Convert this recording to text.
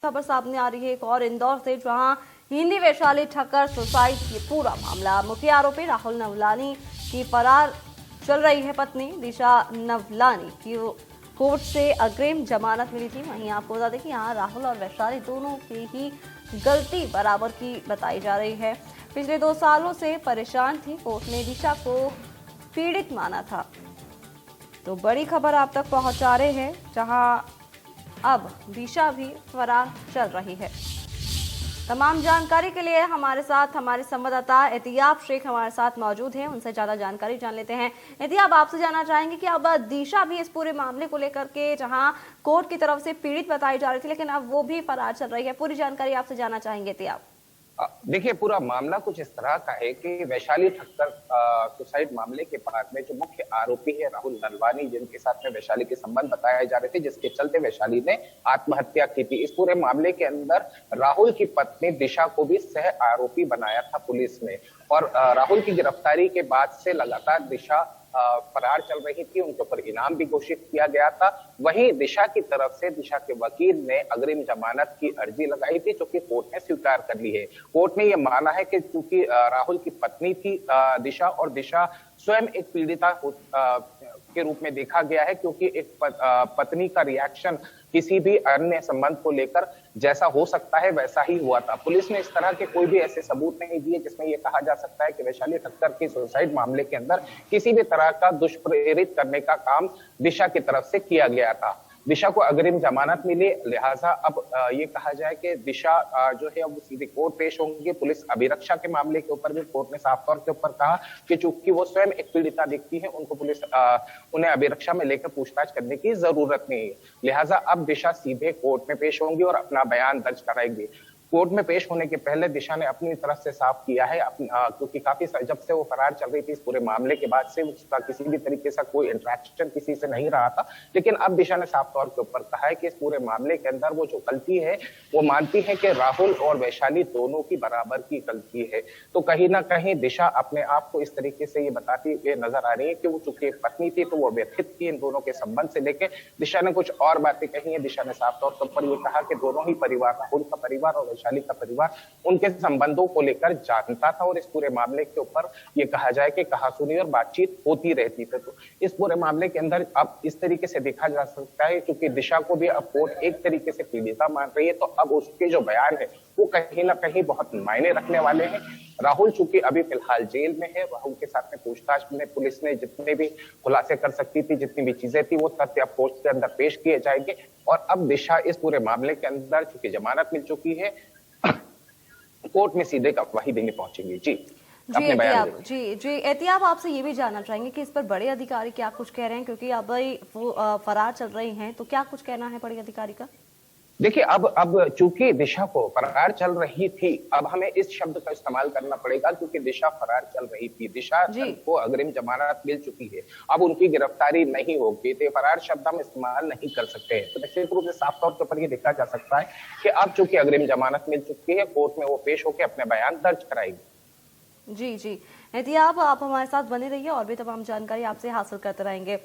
खबर सामने आ रही है एक और इंदौर से, जहां हिंदी वैशाली ठक्कर सुसाइड की पूरा मामला। मुख्य आरोपी राहुल नवलानी की फरार चल रही है पत्नी दिशा नवलानी की कोर्ट से अग्रिम जमानत मिली थी। वहीं आपको बता दें कि यहाँ राहुल और वैशाली दोनों की ही गलती बराबर की बताई जा रही है। पिछले 2 सालों से परेशान थी। कोर्ट ने दिशा को पीड़ित माना था। तो बड़ी खबर आप तक पहुंचा रहे हैं, जहां अब दिशा भी फरार चल रही है। तमाम जानकारी के लिए हमारे साथ हमारे संवाददाता एहतियाब शेख हमारे साथ मौजूद हैं। उनसे ज्यादा जानकारी जान लेते हैं। एहतियाब, आपसे जानना चाहेंगे कि अब दिशा भी इस पूरे मामले को लेकर के, जहां कोर्ट की तरफ से पीड़ित बताई जा रही थी, लेकिन अब वो भी फरार चल रही है, पूरी जानकारी आपसे जानना चाहेंगे एहतियाब। देखिए, पूरा मामला कुछ इस तरह का है कि वैशाली ठक्कर सुसाइड मामले के बाद में जो मुख्य आरोपी है राहुल नलवानी, जिनके साथ में वैशाली के संबंध बताए जा रहे थे, जिसके चलते वैशाली ने आत्महत्या की थी। इस पूरे मामले के अंदर राहुल की पत्नी दिशा को भी सह आरोपी बनाया था पुलिस ने। और राहुल की गिरफ्तारी के बाद से लगातार दिशा फरार चल रही थी। उनके ऊपर इनाम भी घोषित किया गया था। वहीं दिशा की तरफ से दिशा के वकील ने अग्रिम जमानत की अर्जी लगाई थी, जो कि कोर्ट ने स्वीकार कर ली है। कोर्ट ने यह माना है कि चूंकि राहुल की पत्नी थी दिशा, और दिशा स्वयं एक पीड़िता के रूप में देखा गया है, क्योंकि एक पत्नी का रिएक्शन किसी भी अन्य संबंध को लेकर जैसा हो सकता है वैसा ही हुआ था। पुलिस ने इस तरह के कोई भी ऐसे सबूत नहीं दिए जिसमें यह कहा जा सकता है कि वैशाली ठक्कर के सुसाइड मामले के अंदर किसी भी तरह का दुष्प्रेरित करने का काम दिशा की तरफ से किया गया था। दिशा को अग्रिम जमानत मिली, लिहाजा अब ये कहा जाए कि दिशा जो है वो सीधे कोर्ट पेश होंगे। पुलिस अभिरक्षा के मामले के ऊपर भी कोर्ट ने साफ तौर के ऊपर कहा कि चूंकि वो स्वयं एक पीड़िता दिखती है, उनको पुलिस उन्हें अभिरक्षा में लेकर पूछताछ करने की जरूरत नहीं है। लिहाजा अब दिशा सीधे कोर्ट में पेश होंगी और अपना बयान दर्ज कराएंगी। कोर्ट में पेश होने के पहले दिशा ने अपनी तरफ से साफ किया है, क्योंकि काफी जब से वो फरार चल रही थी, इस पूरे मामले के बाद से उसका किसी भी तरीके से कोई इंटरेक्शन किसी से नहीं रहा था। लेकिन अब दिशा ने साफ तौर के ऊपर कहा है कि इस पूरे मामले के अंदर वो जो गलती है वो मानती है कि राहुल और वैशाली दोनों की बराबर की गलती है। तो कहीं ना कहीं दिशा अपने आप को इस तरीके से ये बताती हुई नजर आ रही है कि वो चूंकि एक पत्नी थी तो वो व्यथित थी इन दोनों के संबंध से लेकर। दिशा ने कुछ और बातें कही है। दिशा ने साफ तौर के ऊपर ये कहा कि दोनों ही परिवार, राहुल का परिवार और वैशाली का परिवार, उनके संबंधों को लेकर जानता था और इस पूरे मामले के ऊपर ये कहा जाए कि कहासुनी और बातचीत होती रहती थी। तो इस पूरे मामले के अंदर अब इस तरीके से देखा जा सकता है, क्योंकि दिशा को भी अब कोर्ट एक तरीके से पीड़िता मान रही है, तो अब उसके जो बयान है वो कहीं ना कहीं बहुत मायने रखने वाले हैं। राहुल चूंकि अभी फिलहाल जेल में है, राहुल के साथ में पूछताछ में पुलिस ने जितने भी खुलासे कर सकती थी, जितनी भी चीजें थी, वो तथ्य अब कोर्ट के अंदर पेश किए जाएंगे। और अब दिशा इस पूरे मामले के अंदर चूंकि जमानत मिल चुकी है, कोर्ट में सीधे गवाही देने पहुंचेंगे। जी, अपने बयान जी एहतियाब, आपसे ये भी जानना चाहेंगे कि इस पर बड़े अधिकारी क्या कुछ कह रहे हैं, क्योंकि अब वो फरार चल रही हैं, तो क्या कुछ कहना है बड़े अधिकारी का? देखिए, अब चूंकि दिशा को फरार चल रही थी, अब हमें इस शब्द का इस्तेमाल करना पड़ेगा, क्योंकि दिशा फरार चल रही थी। दिशा को अग्रिम जमानत मिल चुकी है, अब उनकी गिरफ्तारी नहीं होगी, तो फरार शब्द हम इस्तेमाल नहीं कर सकते हैं। तो निश्चित रूप से साफ तौर के ऊपर ये देखा जा सकता है कि अब चूंकि अग्रिम जमानत मिल चुकी है, कोर्ट में वो पेश होकर अपने बयान दर्ज कराएगी। जी एहतियाब, आप हमारे साथ बने रहिए और भी तमाम जानकारी आपसे हासिल करते रहेंगे।